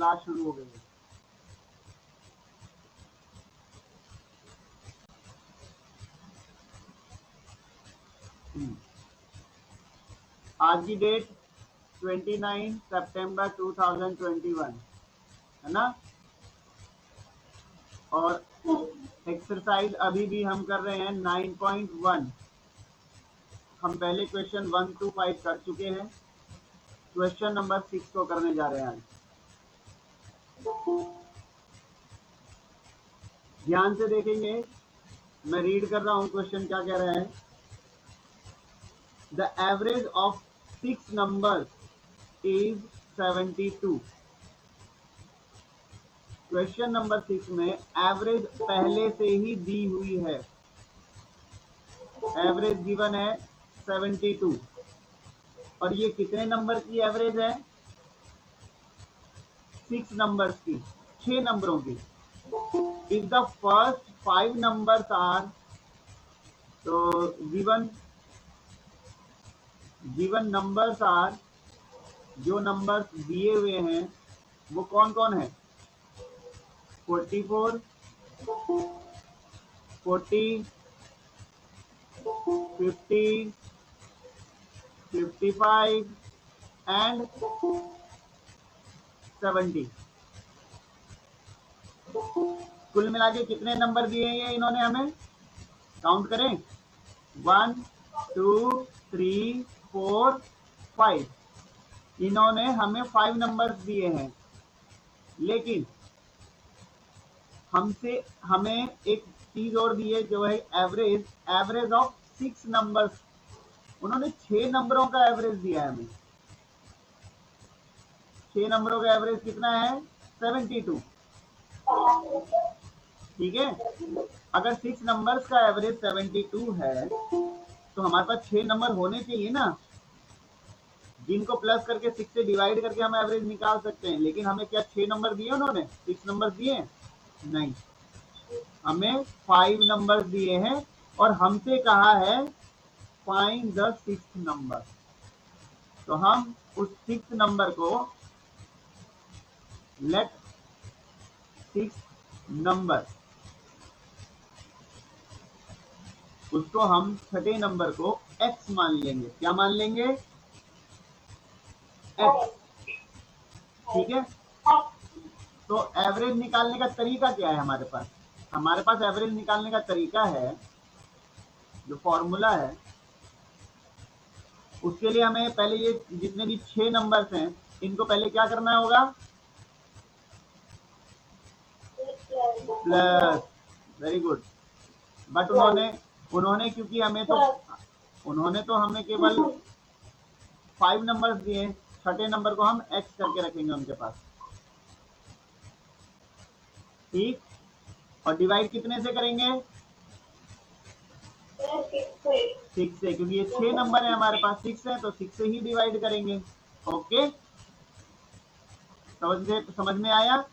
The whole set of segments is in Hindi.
क्लास शुरू हो गई है। आज की डेट 29 सितंबर 2021 है ना। और एक्सरसाइज अभी भी हम कर रहे हैं 9.1। हम पहले क्वेश्चन 1 to 5 कर चुके हैं, क्वेश्चन नंबर 6 को करने जा रहे हैं आज। ध्यान से देखेंगे, मैं रीड कर रहा हूं क्वेश्चन क्या कह रहा है। The average of 6 numbers is 72। Question number 6 में एवरेज पहले से ही दी हुई है, एवरेज गिवन है 72। और ये कितने नंबर की एवरेज है? 6 नंबर्स की, 6 नंबरों की। If the first 5 numbers are, तो गिवन नंबर्स आर, जो नंबर्स दिए हुए हैं वो कौन कौन है? 44, 40, 50, 55 एंड 70। कुल मिला के कितने नंबर दिए हैं इन्होंने हमें? काउंट करें। 1 2 3 4 5। इन्होंने हमें 5 नंबर्स दिए हैं, लेकिन हमें एक चीज और दी है जो है एवरेज ऑफ 6 नंबर्स। उन्होंने 6 नंबरों का एवरेज दिया है हमें। 6 नंबरों का एवरेज कितना है? 72। ठीक है, अगर 6 नंबर्स का एवरेज 72 है तो हमारे पास 6 नंबर होने चाहिए ना, जिनको प्लस करके 6 से डिवाइड करके हम एवरेज निकाल सकते हैं। लेकिन हमें क्या 6 नंबर दिए उन्होंने? 6 नंबर दिए? नहीं, हमें 5 नंबर दिए हैं और हमसे कहा है फाइंड द 6th नंबर। तो हम उस 6th नंबर को, लेट 6th नंबर, उसको हम छठे नंबर को x मान लेंगे। क्या मान लेंगे? x। ठीक है, तो एवरेज निकालने का तरीका क्या है हमारे पास? हमारे पास एवरेज निकालने का तरीका है, जो फॉर्मूला है, उसके लिए हमें पहले ये जितने भी 6 नंबर्स हैं इनको पहले क्या करना होगा? प्लस। Very good. बट उन्होंने क्योंकि उन्होंने तो हमें केवल 5 नंबर्स दिए, छठे नंबर को हम x करके रखेंगे उनके पास। ठीक, और डिवाइड कितने से करेंगे? 6 से, क्योंकि ये 6 नंबर है हमारे पास, 6 है तो 6 से ही डिवाइड करेंगे। ओके, समझ में आया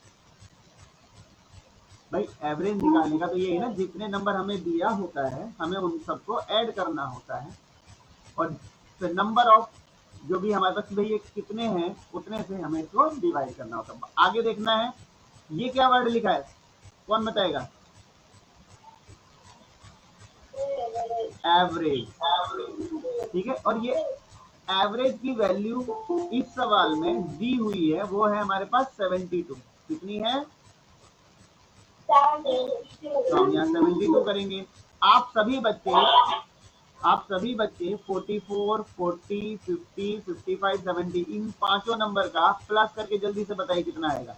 भाई? एवरेज निकालने का तो ये है ना, जितने नंबर हमें दिया होता है हमें उन सबको ऐड करना होता है, और नंबर ऑफ जो भी हमारे पास भाई कितने हैं उतने से हमें इसको डिवाइड करना होता है। आगे देखना है, ये क्या वर्ड लिखा है, कौन बताएगा? एवरेज। ठीक है, और ये एवरेज की वैल्यू इस सवाल में दी हुई है, वो है हमारे पास 72। कितनी है? तो हम यहाँ 72 करेंगे। आप सभी बच्चे 44, 40, 50, 55, 70 इन पांचों नंबर का प्लस करके जल्दी से बताइए कितना आएगा।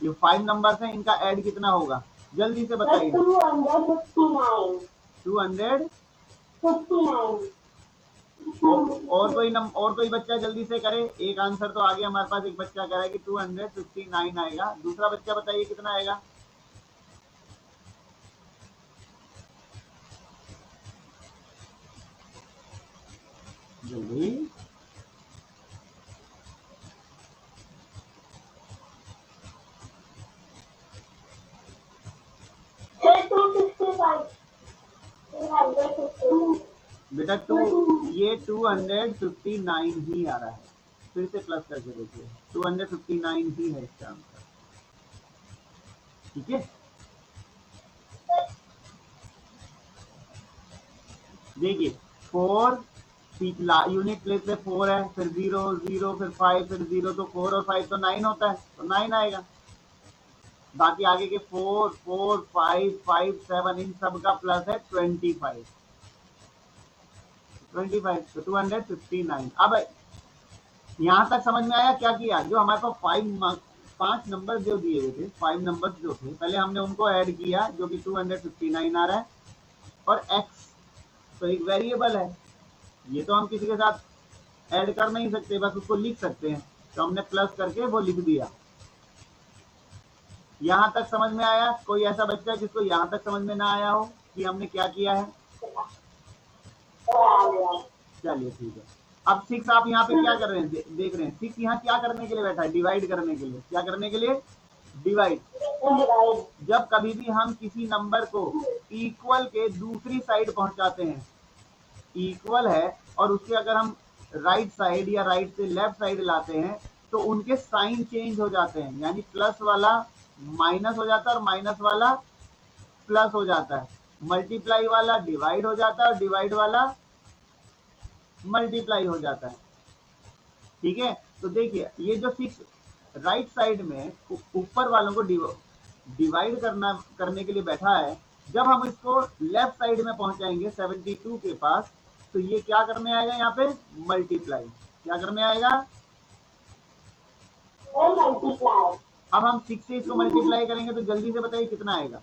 ये 5 नंबर्स हैं, इनका ऐड कितना होगा? जल्दी से बताइए। 259। और कोई बच्चा जल्दी से करे। एक आंसर तो आ गया हमारे पास, एक बच्चा कह रहा है कि 259 आएगा। दूसरा बच्चा बताइए कितना आएगा। जल्दी। बेटा ये 259 ही आ रहा है। फिर से प्लस करके देखिए, 259 ही है इसका आंसर। ठीक है, देखिए 4 यूनिट प्लेस पे 4 है, फिर 0 0 फिर 5 फिर 0, तो 4 और 5 तो 9 होता है, तो 9 आएगा। बाकी आगे के 4 4 5 5 7 इन सब का प्लस है 25 तो 259। अब यहां तक समझ में आया क्या किया? जो हमारे पास 5 नंबर जो दिए हुए थे, 5 नंबर्स जो थे, पहले हमने उनको ऐड किया जो कि 259 आ रहा है, और x तो एक वेरिएबल है, ये तो हम किसी के साथ ऐड कर नहीं सकते, बस उसको लिख सकते हैं, तो हमने प्लस करके वो लिख दिया। यहां तक समझ में आया? कोई ऐसा बच्चा जिसको यहां तक समझ में ना आया हो कि हमने क्या किया है? चलिए ठीक है। अब 6 आप यहाँ पे क्या कर रहे हैं, देख रहे हैं 6 यहाँ क्या करने के लिए बैठा है? डिवाइड करने के लिए। क्या करने के लिए? डिवाइड। जब कभी भी हम किसी नंबर को इक्वल के दूसरी साइड पहुंचाते हैं, इक्वल है और उसके अगर हम राइट साइड या राइट से लेफ्ट साइड लाते हैं, तो उनके साइन चेंज हो जाते हैं, यानी प्लस वाला माइनस हो जाता है और माइनस वाला प्लस हो जाता है, मल्टीप्लाई वाला डिवाइड हो जाता है और डिवाइड वाला मल्टीप्लाई हो जाता है। ठीक है, तो देखिए ये जो 6 राइट साइड में ऊपर वालों को डिवाइड करने के लिए बैठा है, जब हम इसको लेफ्ट साइड में पहुंचाएंगे 72 के पास, तो ये क्या करने आएगा? यहाँ पे मल्टीप्लाई। क्या करने आएगा? मल्टीप्लाई। अब हम 6 से इसको मल्टीप्लाई करेंगे तो जल्दी से बताइए कितना आएगा?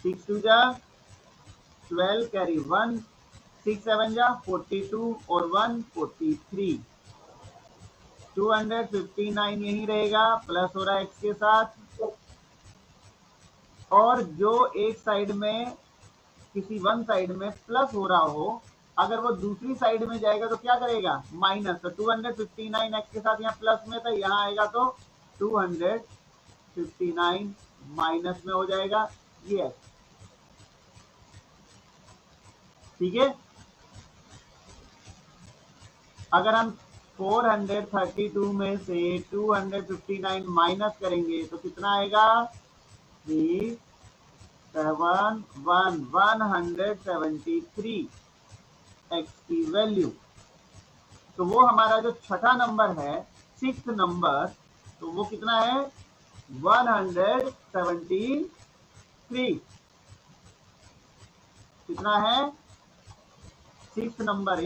6 2 जा 12 कैरी 1, 6 7 जा 42 और 1 43, 259 यही रहेगा, प्लस हो रहा है x के साथ। और जो एक साइड में किसी वन साइड में प्लस हो रहा हो, अगर वो दूसरी साइड में जाएगा तो क्या करेगा? माइनस। तो 259 x के साथ यहाँ प्लस में था, यहाँ आएगा तो 259 माइनस में हो जाएगा ये। ठीक है, अगर हम 432 में से 259 माइनस करेंगे तो कितना आएगा? 3 7 1 173 x की वैल्यू। तो वो हमारा जो छठा नंबर है, 6th नंबर, तो वो कितना है? 173। कितना है? 6th नंबर है,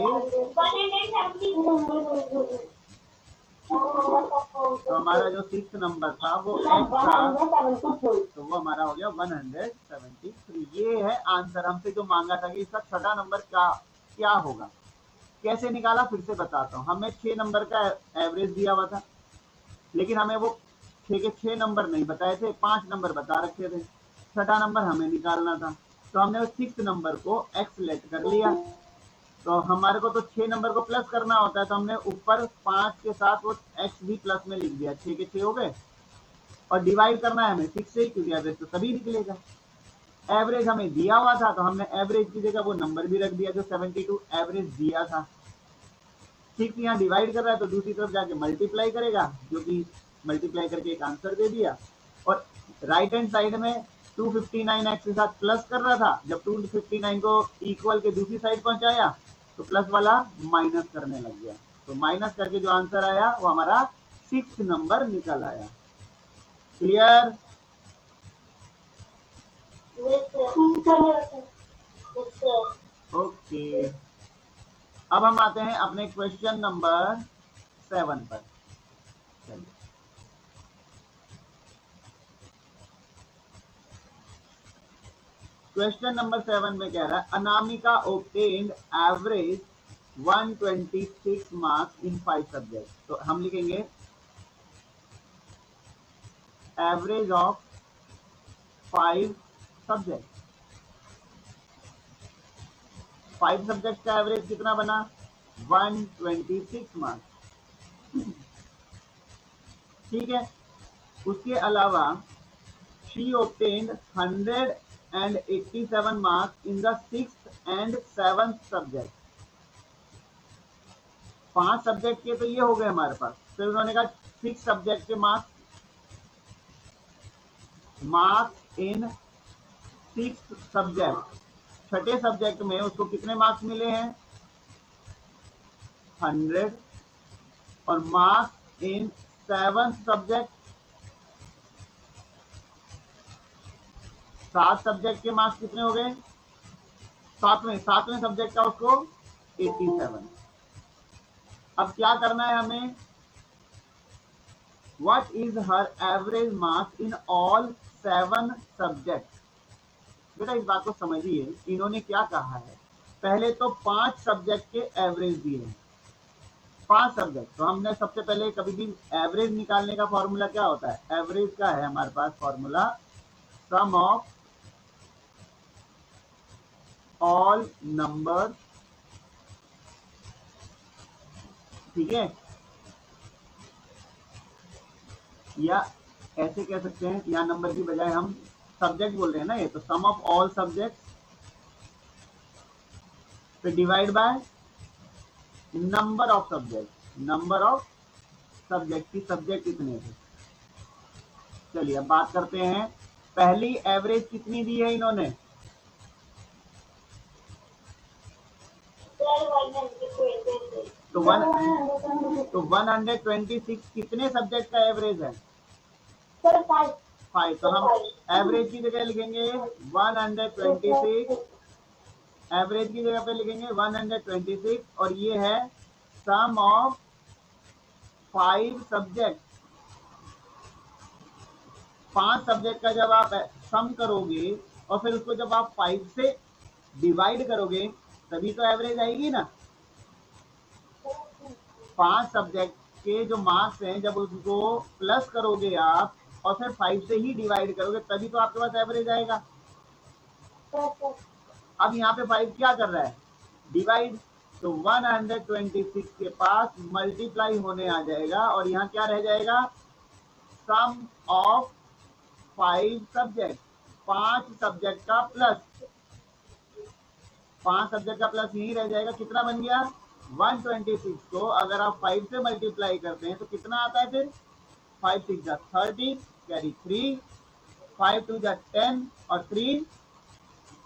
तो हमारा जो 6th नंबर था वो x था, तो वो हमारा हो गया 173। ये है आंसर हमसे जो मांगा था कि इसका छठा नंबर क्या होगा। कैसे निकाला फिर से बताता हूँ। हमें 6 नंबर का एवरेज दिया हुआ था, लेकिन हमें वो 6 के 6 नंबर नहीं बताए थे, 5 नंबर बता रखे थे, छठा नंबर हमें निकालना था। तो हमने उस 6th नंबर को x लेट कर लिया, तो हमारे को तो 6 नंबर को प्लस करना होता है, तो हमने ऊपर 5 के साथ वो x भी प्लस में लिख दिया, 6 के 6 हो गए। और डिवाइड करना है हमें 6 से, क्योंकि एवरेज तो सभी निकलेगा। एवरेज हमें दिया हुआ था, तो हमने एवरेज की जगह वो नंबर भी रख दिया जो 72 एवरेज दिया था। 6 यहाँ डिवाइड कर रहा है तो दूसरी तरफ जाके मल्टीप्लाई करेगा, जो कि मल्टीप्लाई करके एक आंसर दे दिया। और राइट हैंड साइड में 259 x के साथ प्लस कर रहा था, जब 259 को इक्वल के दूसरी साइड पहुंचाया तो प्लस वाला माइनस करने लग गया, तो माइनस करके जो आंसर आया वो हमारा 6th नंबर निकल आया। क्लियर? ओके, अब हम आते हैं अपने क्वेश्चन नंबर 7 पर। चलिए, क्वेश्चन नंबर 7 में कह रहा है Anamika obtained average 126 marks in 5 subject. तो हम लिखेंगे एवरेज ऑफ 5 सब्जेक्ट। 5 सब्जेक्ट का एवरेज कितना बना? 126 मार्क्स। ठीक है, उसके अलावा she obtained 187 marks in the 6th and 7th subject। 5 subject के तो ये हो गए हमारे पास। फिर उन्होंने कहा 6 सब्जेक्ट के मार्क्स इन 6 सब्जेक्ट, छठे सब्जेक्ट में उसको कितने मार्क्स मिले हैं 100, और मार्क्स इन 7 सब्जेक्ट, 7 सब्जेक्ट के मार्क्स कितने हो गए, सातवें सब्जेक्ट का उसको 87। अब क्या करना है हमें, what is her average marks in all 7 subject. बेटा इस बात को समझिए, इन्होंने क्या कहा है, पहले तो 5 सब्जेक्ट के एवरेज दिए हैं, 5 सब्जेक्ट। तो हमने सबसे पहले कभी भी एवरेज निकालने का फॉर्मूला क्या होता है, एवरेज का है हमारे पास formula sum of all number, ठीक है, या ऐसे कह सकते हैं, या नंबर की बजाय हम सब्जेक्ट बोल रहे हैं ना, ये तो सम ऑफ ऑल सब्जेक्ट फिर divide by number of subject, number of subject की सब्जेक्ट कितने थे। चलिए अब बात करते हैं, पहली एवरेज कितनी दी है इन्होंने, तो 126 कितने सब्जेक्ट का एवरेज है 5। तो हम एवरेज की जगह लिखेंगे 126, एवरेज की जगह पे लिखेंगे 126, और ये है सम ऑफ 5 सब्जेक्ट। 5 सब्जेक्ट का जब आप सम करोगे और फिर उसको जब आप 5 से डिवाइड करोगे तभी तो एवरेज आएगी ना। 5 सब्जेक्ट के जो मार्क्स हैं जब उसको प्लस करोगे आप और फिर 5 से ही डिवाइड करोगे तभी तो आपके पास एवरेज आएगा। अब यहाँ पे 5 क्या कर रहा है, डिवाइड, तो 126 के पास मल्टीप्लाई होने आ जाएगा और यहाँ क्या रह जाएगा, सम ऑफ 5 सब्जेक्ट, 5 सब्जेक्ट का प्लस, 5 सब्जेक्ट का प्लस यही रह जाएगा। कितना बन गया 126 को अगर आप 5 से मल्टीप्लाई करते हैं तो कितना आता है, फिर 5 6 जा 30, कैरी 3, 5 2 जा 10 और 3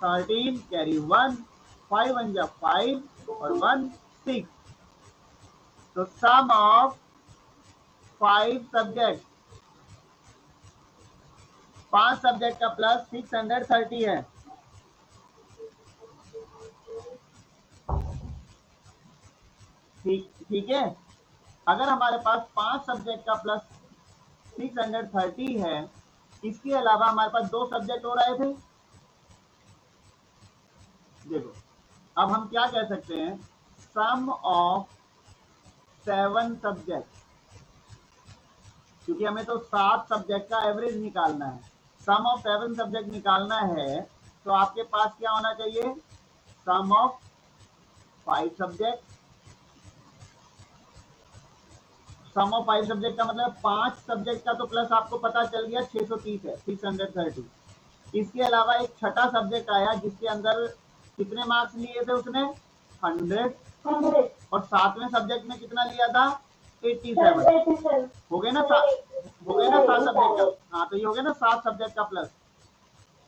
13, कैरी 1, 5 1 जा 5 और 1 6। तो सम ऑफ 5 सब्जेक्ट, 5 सब्जेक्ट का प्लस 630 है। ठीक है, अगर हमारे पास 5 सब्जेक्ट का प्लस 630 है, इसके अलावा हमारे पास 2 सब्जेक्ट और आए थे। देखो अब हम क्या कह सकते हैं, सम ऑफ 7 सब्जेक्ट, क्योंकि हमें तो 7 सब्जेक्ट का एवरेज निकालना है, सम ऑफ 7 सब्जेक्ट निकालना है, तो आपके पास क्या होना चाहिए, sum of 5 subject. Sum of 5 subject का मतलब 5 सब्जेक्ट का तो प्लस आपको पता चल गया 630 है, 630। इसके अलावा एक छठा सब्जेक्ट आया जिसके अंदर कितने मार्क्स लिए थे उसने 100, और 7वें सब्जेक्ट में कितना लिया था 87। हो गए ना 7 सब्जेक्ट का, हाँ तो ये हो गया ना 7 सब्जेक्ट का प्लस,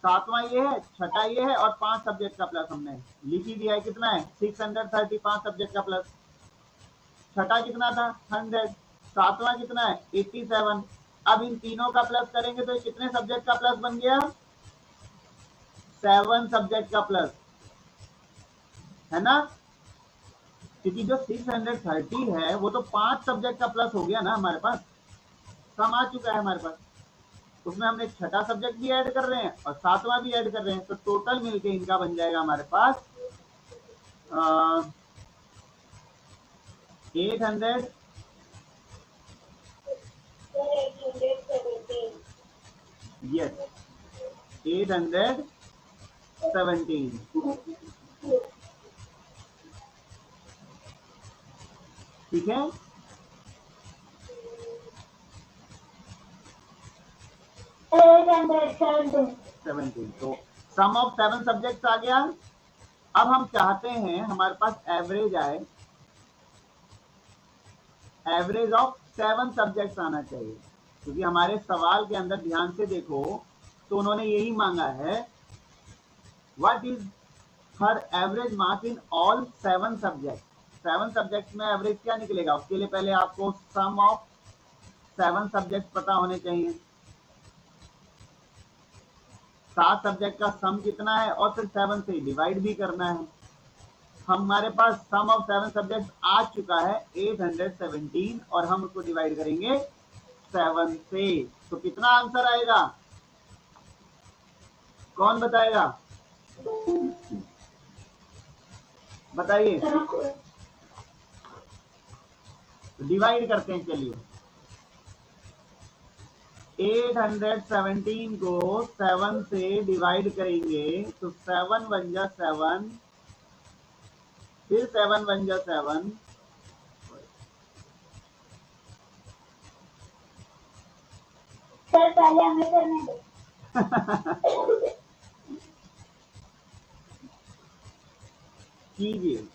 7वां ये है, छठा ये है, और 5 सब्जेक्ट का प्लस हमने लिख ही दिया है। कितना है 630, 5 सब्जेक्ट का प्लस, छठा कितना था 100, 7वां कितना है 87। अब इन तीनों का प्लस करेंगे तो कितने सब्जेक्ट का प्लस बन गया 7 सब्जेक्ट का प्लस, है ना, क्योंकि जो 630 है वो तो 5 सब्जेक्ट का प्लस हो गया ना, हमारे पास सम आ चुका है हमारे पास, उसमें हमने छठा सब्जेक्ट भी ऐड कर रहे हैं और 7वां भी ऐड कर रहे हैं, तो टोटल मिलके इनका बन जाएगा हमारे पास 800, यस 817। ठीक है, तो सम ऑफ 7 सब्जेक्ट्स आ गया। अब हम चाहते हैं हमारे पास एवरेज आए, एवरेज ऑफ 7 सब्जेक्ट्स आना चाहिए, क्योंकि हमारे सवाल के अंदर ध्यान से देखो तो उन्होंने यही मांगा है, what is her average marks in all 7 subject. 7 subject में एवरेज क्या निकलेगा, उसके लिए पहले आपको सम ऑफ 7 सब्जेक्ट पता होने चाहिए। 7 सब्जेक्ट का सम कितना है और फिर 7 से डिवाइड भी करना है। हमारे पास सम ऑफ 7 सब्जेक्ट आ चुका है 817 और हम उसको डिवाइड करेंगे 7 से, तो कितना आंसर आएगा, कौन बताएगा, बताइए। डिवाइड करते हैं, चलिए 817 को 7 से डिवाइड करेंगे तो 7 बन जा 7, फिर 7 बन जा 7, सर पहले हमें करने दो। कीजिए।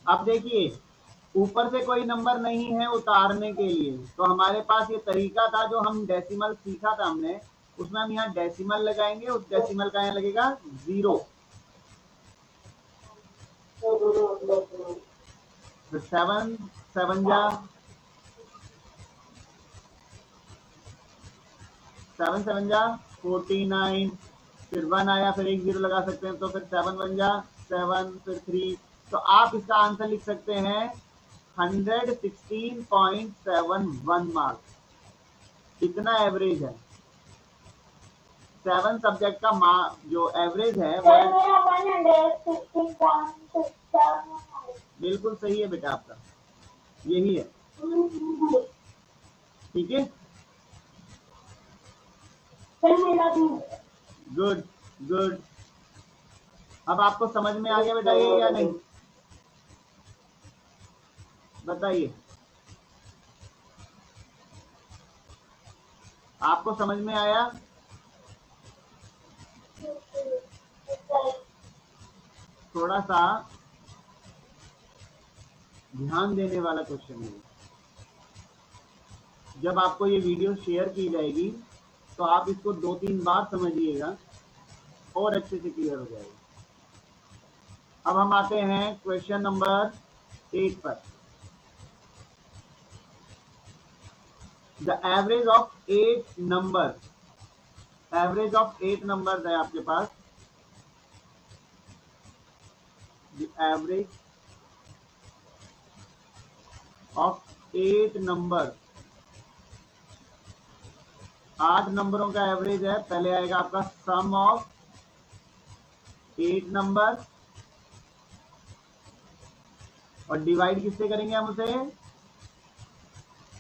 अब देखिए ऊपर से कोई नंबर नहीं है उतारने के लिए, तो हमारे पास ये तरीका था जो हम डेसिमल सीखा था हमने, उसमें हम यहाँ डेसिमल लगाएंगे, उस डेसिमल का यहाँ लगेगा 0, तो 7 7 जा 7 7 जा 49, फिर 1 आया, फिर एक 0 लगा सकते हैं, तो फिर 7 बन जा 7, फिर 3, तो आप इसका आंसर लिख सकते हैं 116.71 मार्क्स, इतना एवरेज है। 7 सब्जेक्ट का जो एवरेज है वो बिल्कुल सही है बेटा, आपका यही है, ठीक है, गुड गुड। अब आपको समझ में आ गया बेटा ये या नहीं, बताइए, आपको समझ में आया? थोड़ा सा ध्यान देने वाला क्वेश्चन है। जब आपको ये वीडियो शेयर की जाएगी तो आप इसको 2-3 बार समझिएगा और अच्छे से क्लियर हो जाएगा। अब हम आते हैं क्वेश्चन नंबर 8 पर। The average of 8 number, average of 8 numbers है आपके पास, द एवरेज ऑफ 8 नंबर, 8 नंबरों का एवरेज है। पहले आएगा आपका सम ऑफ 8 नंबर और डिवाइड किससे करेंगे हम उसे,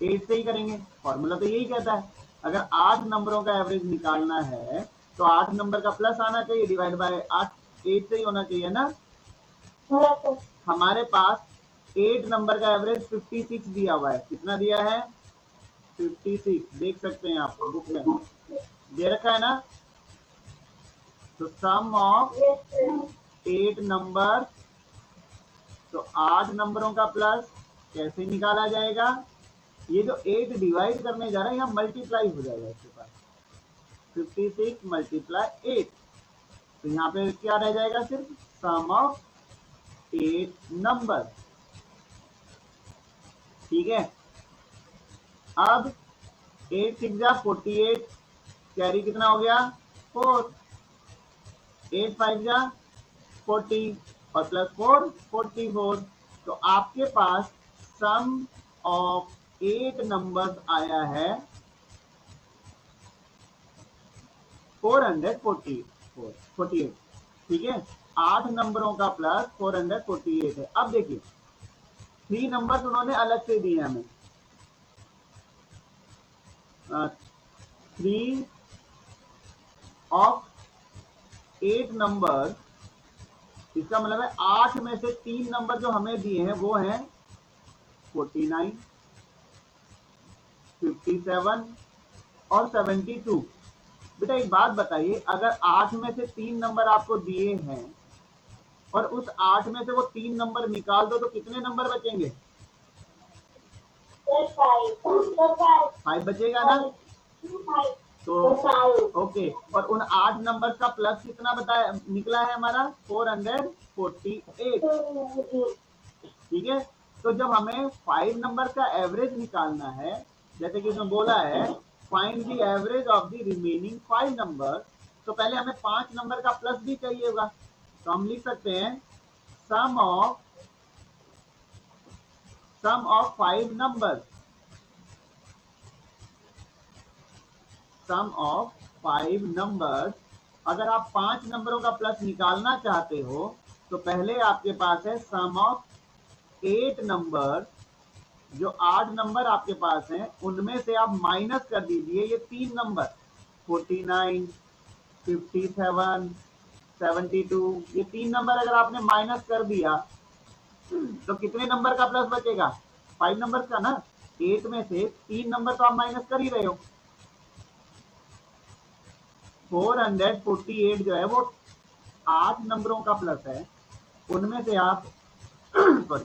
8 से ही करेंगे, फॉर्मूला तो यही कहता है। अगर 8 नंबरों का एवरेज निकालना है तो 8 नंबर का प्लस आना चाहिए, डिवाइड बाय 8 से ही होना चाहिए ना। हमारे पास 8 नंबर का एवरेज 56 दिया हुआ है, कितना दिया है 56, देख सकते हैं आप बुक में दे रखा है ना। तो सम ऑफ 8 नंबर, तो 8 नंबरों का प्लस कैसे निकाला जाएगा, ये जो 8 डिवाइड करने जा रहा है यहाँ मल्टीप्लाई हो जाएगा इसके पास, 56 मल्टीप्लाई 8, तो यहाँ पे क्या रह जाएगा, सिर्फ सम ऑफ 8 नंबर, ठीक है। अब 8 6 जा 48, कैरी कितना हो गया 4, 8 5 जा 40 और प्लस 4 44, तो आपके पास सम ऑफ 8 नंबर्स आया है 448, ठीक है। 8 नंबरों का प्लस 448 है। अब देखिए 3 नंबर्स उन्होंने अलग से दिए हमें, 3 ऑफ 8 नंबर, इसका मतलब है 8 में से 3 नंबर जो हमें दिए हैं वो हैं 49, 57 और 72। बेटा एक बात बताइए, अगर 8 में से 3 नंबर आपको दिए हैं और उस 8 में से वो 3 नंबर निकाल दो तो कितने नंबर बचेंगे? 5 बचेगा ना? तो ओके, और उन 8 नंबर का प्लस कितना बताया निकला है हमारा? 448। ठीक है, तो जब हमें 5 नंबर का एवरेज निकालना है, जैसे कि इसमें बोला है find the average of the remaining 5 number, तो पहले हमें 5 नंबर का प्लस भी चाहिए होगा। तो हम लिख सकते हैं sum of 5 numbers, sum of 5 numbers. अगर आप 5 नंबरों का प्लस निकालना चाहते हो तो पहले आपके पास है सम ऑफ 8 नंबर, जो 8 नंबर आपके पास हैं उनमें से आप माइनस कर दीजिए ये 3 नंबर 49, 57, 72। ये 3 नंबर अगर आपने माइनस कर दिया तो कितने नंबर का प्लस बचेगा? 5 नंबर का ना। 8 में से 3 नंबर तो आप माइनस कर ही रहे हो। 448 जो है वो 8 नंबरों का प्लस है, उनमें से आप सॉरी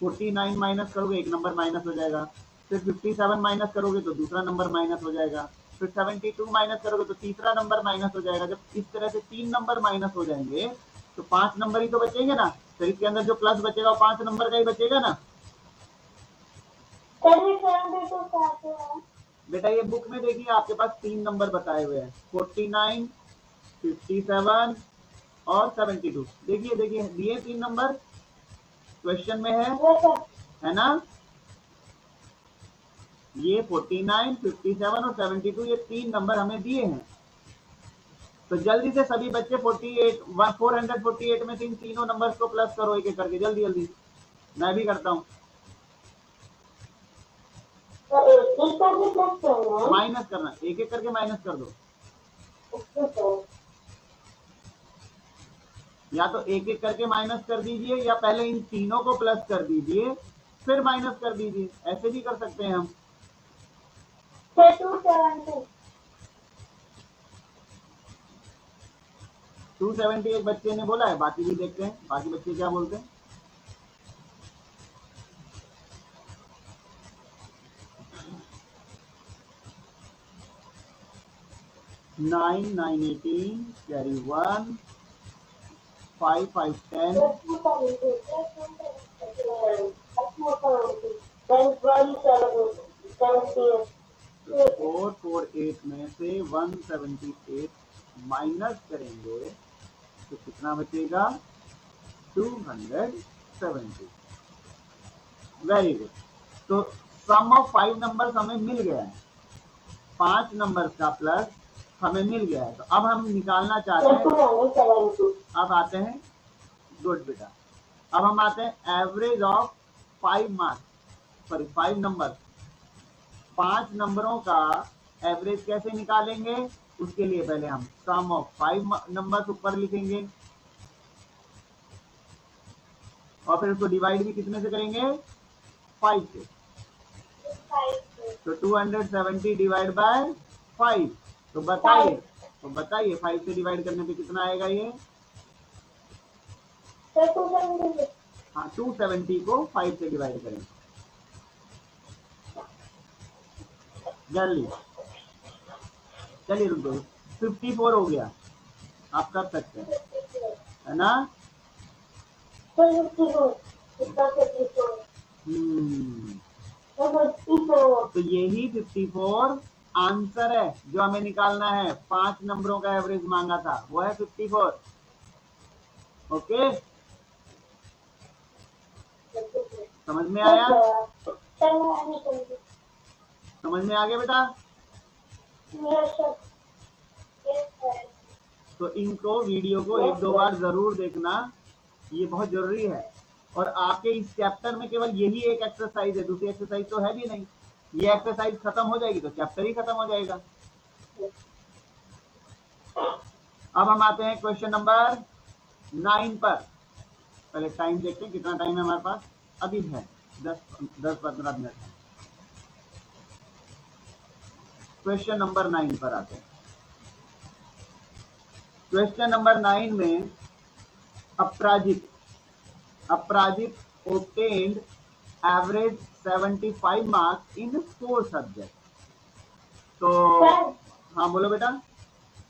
49 माइनस करोगे, एक नंबर माइनस हो जाएगा। फिर 57 माइनस करोगे तो दूसरा नंबर माइनस हो जाएगा। फिर 72 माइनस करोगे तो तीसरा नंबर माइनस हो जाएगा। जब इस तरह से 3 नंबर माइनस हो जाएंगे तो 5 नंबर ही तो बचेंगे ना। तो इसके अंदर जो प्लस बचेगा वो 5 नंबर का ही बचेगा ना। बेटा ये बुक में देखिए आपके पास 3 नंबर बताए हुए हैं, 49, 57 और 72। देखिए देखिए दिए 3 नंबर क्वेश्चन में है ना। ये 49, 57 और 72 ये 3 नंबर हमें दिए हैं। तो जल्दी से सभी बच्चे 448 में से इन तीनों नंबर्स को प्लस करो एक एक करके, जल्दी जल्दी। मैं भी करता हूँ। माइनस करना, एक एक करके माइनस कर दो। या तो एक एक करके माइनस कर दीजिए या पहले इन तीनों को प्लस कर दीजिए फिर माइनस कर दीजिए, ऐसे भी कर सकते हैं हम। 270 एक बच्चे ने बोला है, बाकी भी देखते हैं बाकी बच्चे क्या बोलते हैं। नाइन 9 18 कैरी 1 5 5 10 448 में से 178 माइनस करेंगे तो कितना बचेगा? 270। Very good. तो सम ऑफ 5 नंबर्स हमें मिल गया है, 5 नंबर्स का प्लस हमें मिल गया है। तो अब हम निकालना चाहते हैं, अब आते हैं, गुड बेटा, अब हम आते हैं average of 5 marks, sorry 5 number. 5 नंबरों का एवरेज कैसे निकालेंगे? उसके लिए पहले हम सम ऑफ 5 नंबर्स ऊपर लिखेंगे और फिर उसको डिवाइड भी कितने से करेंगे? 5 से। तो 270 डिवाइड बाय 5। तो बताइए 5 से डिवाइड करने पे कितना आएगा ये? हाँ 270 को 5 से डिवाइड करें जल्दी। चलिए रुक दो, 54 हो गया, आप कर सकते हैं, है ना। तो यही 54 आंसर है जो हमें निकालना है। 5 नंबरों का एवरेज मांगा था, वो है 54। ओके, समझ में आया? समझ में आ गया बेटा? तो इनको वीडियो को 1-2 बार जरूर देखना, ये बहुत जरूरी है। और आपके इस चैप्टर में केवल यही एक एक्सरसाइज है, दूसरी एक्सरसाइज तो है भी नहीं। ये एक्सरसाइज खत्म हो जाएगी तो चैप्टर ही खत्म हो जाएगा। अब हम आते हैं क्वेश्चन नंबर 9 पर। पहले टाइम देखते हैं कितना टाइम है हमारे पास, अभी है 10-15 मिनट। क्वेश्चन नंबर 9 पर आते हैं। क्वेश्चन नंबर 9 में अपराजित obtained average 75 marks in 4 subjects। तो हाँ बोलो बेटा।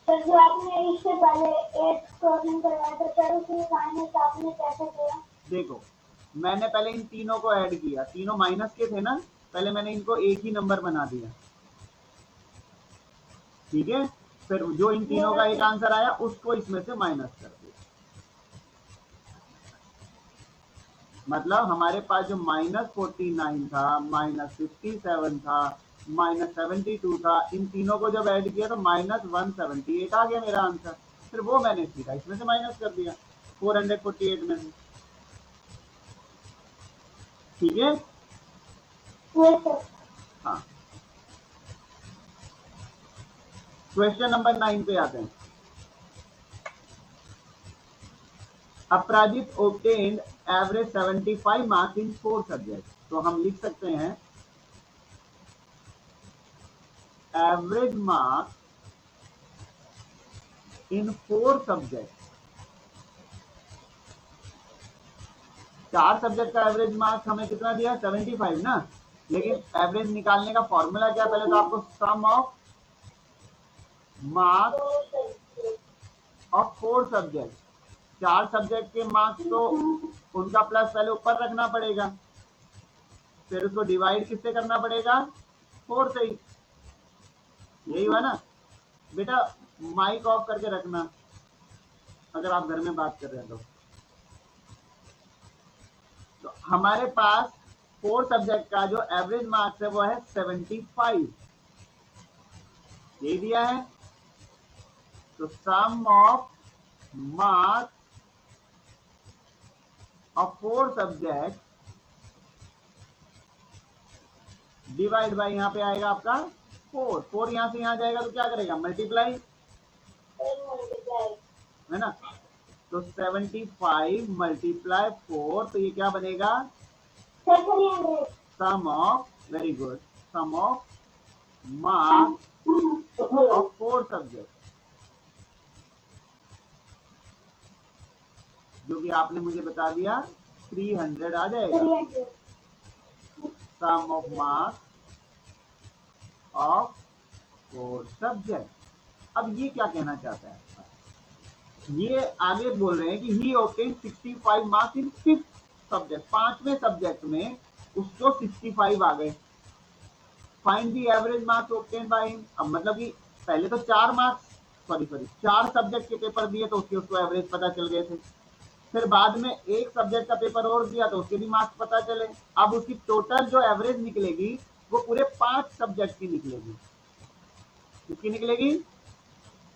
सर जो आपने इससे पहले 8 क्वेश्चन करवाया था सर उसमें माइनस आपने कैसे किया? देखो मैंने पहले इन तीनों को ऐड किया, तीनों माइनस के थे ना, पहले मैंने इनको एक ही नंबर बना दिया, ठीक है। फिर जो इन तीनों का एक आंसर आया उसको इसमें से माइनस कर दिया। मतलब हमारे पास जो -49 था, -57 था, -72 था, इन तीनों को जब ऐड किया तो -178 आ गया मेरा आंसर। फिर वो मैंने सीधा इसमें से माइनस कर दिया 448 में से, ठीक है। हाँ क्वेश्चन नंबर 9 पे आते हैं। अपराजित obtained average 75 marks in 4 subject. तो हम लिख सकते हैं average marks in 4 subject. 4 subject का एवरेज मार्क्स हमें कितना दिया? 75 ना। लेकिन एवरेज निकालने का फॉर्मूला क्या? पहले तो आपको sum of marks of 4 subject, 4 subject के मार्क्स तो उनका प्लस पहले ऊपर रखना पड़ेगा, फिर उसको डिवाइड किससे करना पड़ेगा? 4 से ही। यही हुआ ना बेटा। माइक ऑफ करके रखना अगर आप घर में बात कर रहे हैं तो हमारे पास 4 सब्जेक्ट का जो एवरेज मार्क्स है वो है 75, ये दिया है। तो sum of marks of 4 subject divide by, यहाँ पे आएगा आपका 4 यहाँ से यहाँ जाएगा तो क्या करेगा? मल्टीप्लाई, है ना। तो 75 मल्टीप्लाई 4, तो ये क्या बनेगा? Sum of, very good, sum of marks of 4 subject, जो कि आपने मुझे बता दिया 300 आ जाएगा। Sum of marks of 4 subject. अब ये क्या कहना चाहता है? ये आगे बोल रहे हैं कि he obtained 65 marks in 5th subject, 5वें सब्जेक्ट में उसको 65 आ गए। Find the average marks obtained by him. अब मतलब कि पहले तो 4 सब्जेक्ट के पेपर दिए तो उसको एवरेज पता चल गए थे। फिर बाद में एक सब्जेक्ट का पेपर और दिया तो उसके भी मार्क्स पता चले। अब उसकी टोटल जो एवरेज निकलेगी वो पूरे 5 सब्जेक्ट की निकलेगी। किसकी निकलेगी?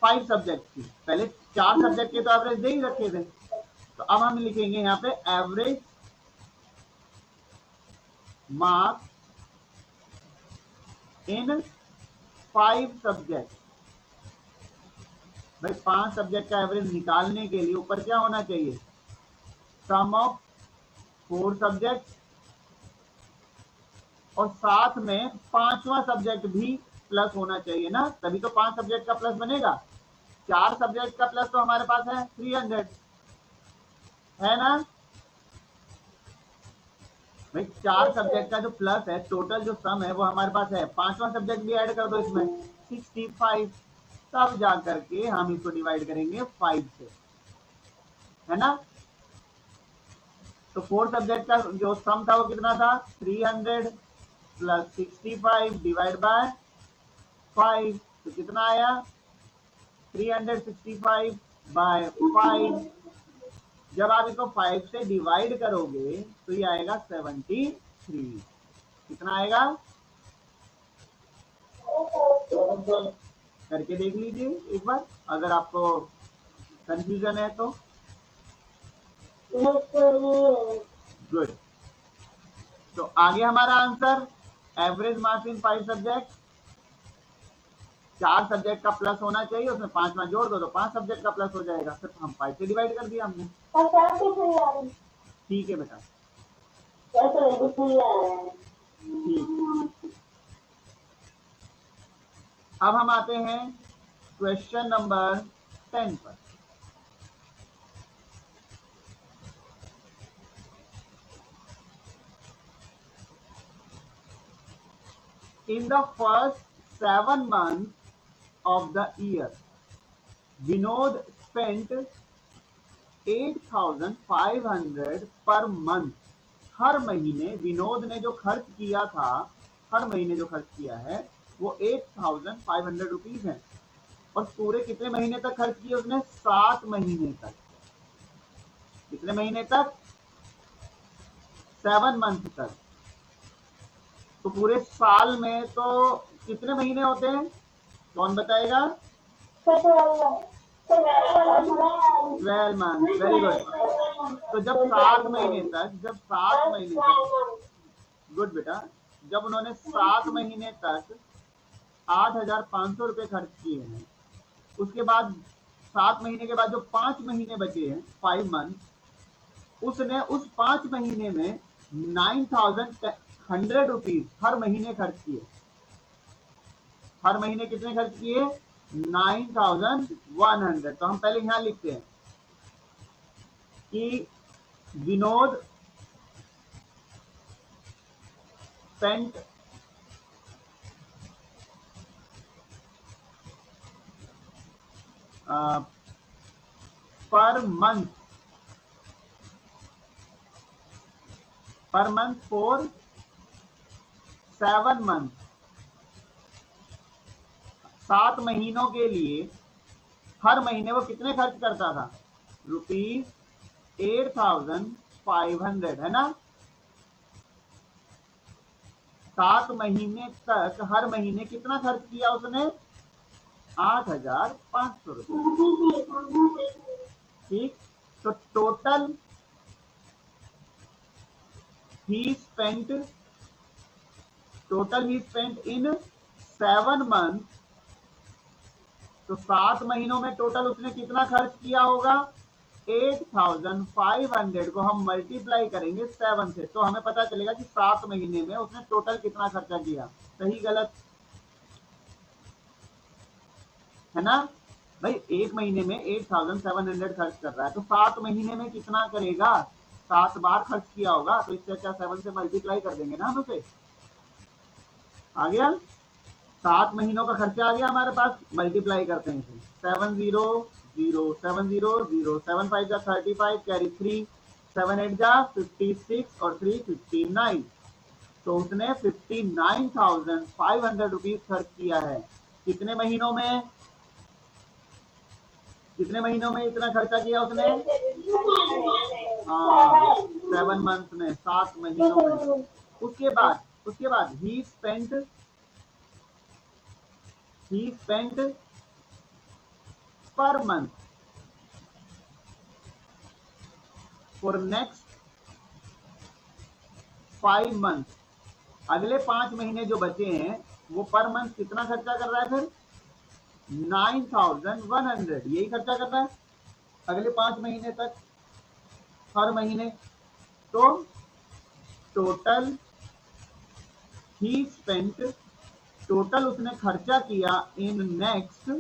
5 सब्जेक्ट की। पहले 4 सब्जेक्ट के तो एवरेज दे ही रखे थे। तो अब हम लिखेंगे यहाँ पे एवरेज मार्क्स इन 5 सब्जेक्ट। भाई 5 सब्जेक्ट का एवरेज निकालने के लिए ऊपर क्या होना चाहिए? सम ऑफ 4 सब्जेक्ट और साथ में 5वां सब्जेक्ट भी प्लस होना चाहिए ना, तभी तो 5 सब्जेक्ट का प्लस बनेगा। 4 सब्जेक्ट का प्लस तो हमारे पास है 300, है ना भाई। 4 सब्जेक्ट का जो प्लस है, टोटल जो सम है वो हमारे पास है। 5वां सब्जेक्ट भी ऐड कर दो इसमें 65, तब जा करके हम इसको डिवाइड करेंगे 5 से, है ना। तो 4 सब्जेक्ट का जो सम था वो कितना था? 300 प्लस 65 डिवाइड बाय 5, तो कितना आया? 365 बाय 5। जब आप इसको 5 से डिवाइड करोगे तो ये आएगा 73। कितना आएगा? करके देख लीजिए एक बार, अगर आपको कंफ्यूजन है तो। गुड। तो आगे हमारा answer average marks in 5 subject, 4 subject का प्लस होना चाहिए, उसमें 5वां जोड़ दो तो 5 सब्जेक्ट का प्लस हो जाएगा। फिर हम 5 से डिवाइड कर दिया हमने। ठीक है बेटा। ठीक। अब हम आते हैं क्वेश्चन नंबर 10 पर। In the first 7 months of the year, Vinod spent 8,500 per month. हर महीने विनोद ने जो खर्च किया था, हर महीने जो खर्च किया है वो 8,500 रुपीज है। और पूरे कितने महीने तक खर्च किए उसने? 7 महीने तक। कितने महीने तक? 7 मंथ तक। तो पूरे साल में तो कितने महीने होते हैं? कौन बताएगा? 12 मंथ। Very good. तो जब 7 महीने तक, गुड बेटा, जब उन्होंने 7 महीने तक 8,500 रुपए खर्च किए हैं, उसके बाद 7 महीने के बाद जो 5 महीने बचे हैं, 5 मंथ, उसने उस 5 महीने में 9,100 रुपीज हर महीने खर्च किए। हर महीने कितने खर्च किए? 9,100। तो हम पहले यहां लिखते हैं कि Vinod spent per month for 7 month। 7 महीनों के लिए हर महीने वो कितने खर्च करता था? ₹8,500, है ना? 7 महीने तक हर महीने कितना खर्च किया उसने? 8,500 रुपये। ठीक। तो total he spent in 7 months। तो 7 महीनों में टोटल उसने कितना खर्च किया होगा? 8,500 को हम मल्टीप्लाई करेंगे 7 से, तो हमें पता चलेगा कि 7 महीने में उसने टोटल कितना खर्चा किया। सही गलत? है ना भाई? एक महीने में 8,700 खर्च कर रहा है, तो 7 महीने में कितना करेगा? 7 बार खर्च किया होगा, तो इससे अच्छा 7 से मल्टीप्लाई कर देंगे ना हम उसे। आ गया? 7 महीनों का खर्चा आ गया हमारे पास, मल्टीप्लाई करते हैं इसे। 7 0 0 7 0 0 7 5 जा 35, कैरी 3, 7 8 जा 56 और 3 59। तो उसने 59,500 रुपीज खर्च किया है। कितने महीनों में? कितने महीनों में इतना खर्चा किया उसने? 7 मंथ में, 7 महीनों में। उसके बाद he spent per month for next 5 months। अगले 5 महीने जो बचे हैं वो पर मंथ कितना खर्चा कर रहा है? फिर 9,100, यही खर्चा कर रहा है अगले 5 महीने तक, हर महीने। तो टोटल ही स्पेंट, टोटल उसने खर्चा किया इन नेक्स्ट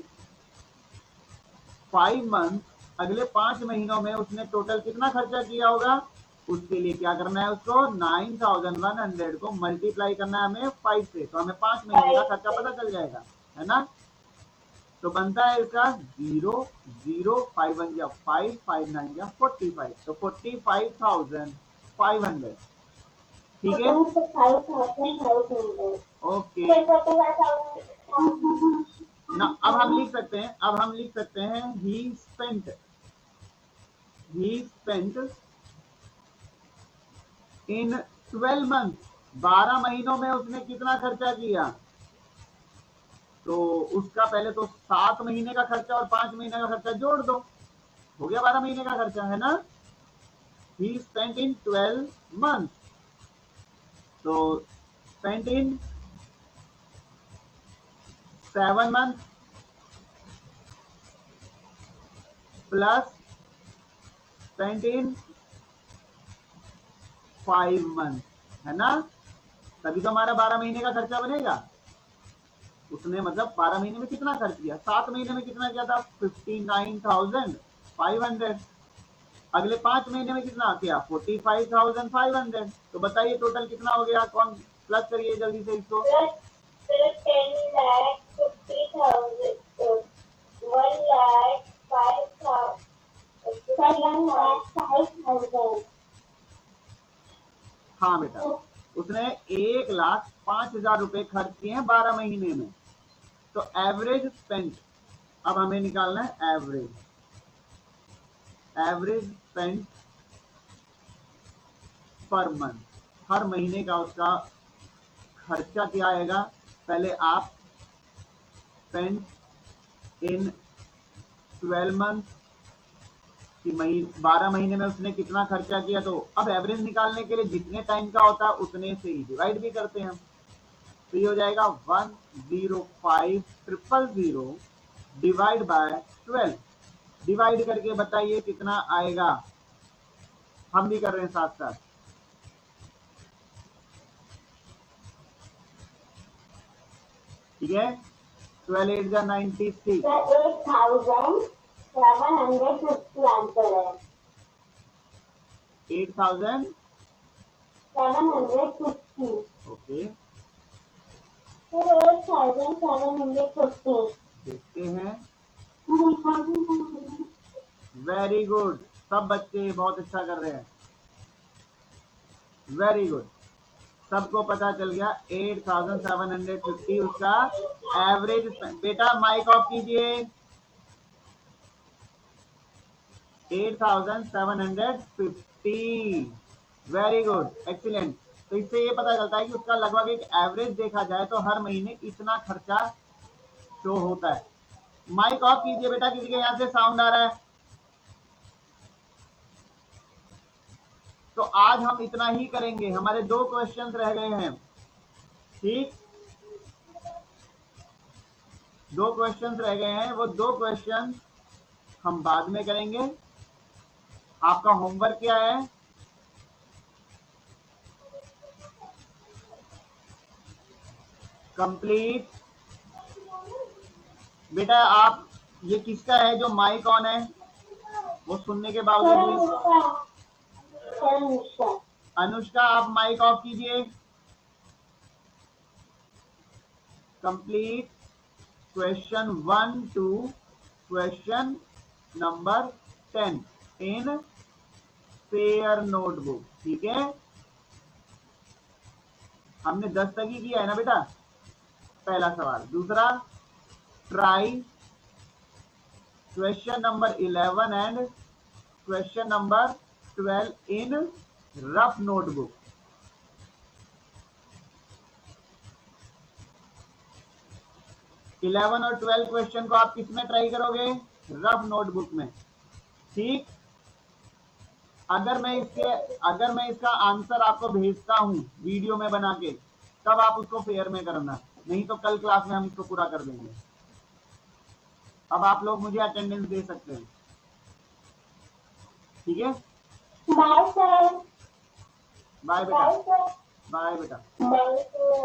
5 मंथ, अगले 5 महीनों में उसने टोटल कितना खर्चा किया होगा? उसके लिए क्या करना है? उसको 9,100 को मल्टीप्लाई करना है हमें 5 से, तो हमें 5 महीने का खर्चा पता चल जाएगा, है ना? तो बनता है इसका 0 0 5 1 या 5 5 9 या 45। तो 45,500। ठीक है? ओके ना। अब हम लिख सकते हैं he spent in 12 months। 12 महीनों में उसने कितना खर्चा किया? तो उसका पहले तो 7 महीने का खर्चा और 5 महीने का खर्चा जोड़ दो, हो गया 12 महीने का खर्चा, है ना? he spent in 12 months। तो spent in 7 months plus spent in 5 month, है ना, तभी तो हमारा 12 महीने का खर्चा बनेगा। उसने मतलब 12 महीने में कितना खर्च किया, 7 महीने में कितना किया था, 59,500। अगले 5 महीने में कितना किया, 45,500। तो बताइए टोटल कितना हो गया, कौन प्लस करिए जल्दी से इसको। 1,50,000 हाँ बेटा, उसने 1,05,000 रुपए खर्च किए हैं 12 महीने में। तो एवरेज स्पेंड, अब हमें निकालना है एवरेज स्पेंड पर मंथ, हर महीने का उसका खर्चा क्या आएगा। पहले आप स्पेंड इन 12 मंथ कि 12 महीने में उसने कितना खर्चा किया। तो अब एवरेज निकालने के लिए जितने टाइम का होता है उतने से ही डिवाइड भी करते हैं। तो ये हो जाएगा 105,000 डिवाइड बाय 12। डिवाइड करके बताइए कितना आएगा, हम भी कर रहे हैं साथ साथ। ठीक है, 12 8 जा 96, 8,750 आंसर है। 8,750 ओके, 8,750 देखते हैं। वेरी गुड, सब बच्चे बहुत अच्छा कर रहे हैं, वेरी गुड, सबको पता चल गया 8,750 उसका एवरेज। बेटा माइक ऑफ कीजिए। 8,750, वेरी गुड, एक्सीलेंट। तो इससे ये पता चलता है कि उसका लगभग एक एवरेज देखा जाए तो हर महीने इतना खर्चा शो होता है। माइक ऑफ कीजिए बेटा, किसी के यहाँ से साउंड आ रहा है। तो आज हम इतना ही करेंगे, हमारे 2 क्वेश्चंस रह गए हैं। ठीक, 2 क्वेश्चंस रह गए हैं, वो 2 क्वेश्चंस हम बाद में करेंगे। आपका होमवर्क क्या है, कंप्लीट। बेटा आप, ये किसका है जो माइक ऑन है, वो सुनने के बावजूद भी। अनुष्का आप माइक ऑफ कीजिए। Complete question 1 to question number 10 in fair notebook. ठीक है, हमने 10 तक ही किया है ना बेटा, पहला सवाल। दूसरा, try question number 11 and question number 12 in rough notebook. Eleven और 12 क्वेश्चन को आप किस में ट्राई करोगे, रफ नोटबुक में। ठीक, अगर मैं इसका आंसर आपको भेजता हूं वीडियो में बना के, तब आप उसको फेयर में करना, नहीं तो कल क्लास में हम इसको पूरा कर देंगे। अब आप लोग मुझे अटेंडेंस दे सकते हैं। ठीक है, बाय सर, बाय बेटा, बाय सर, बाय बेटा। Bye sir.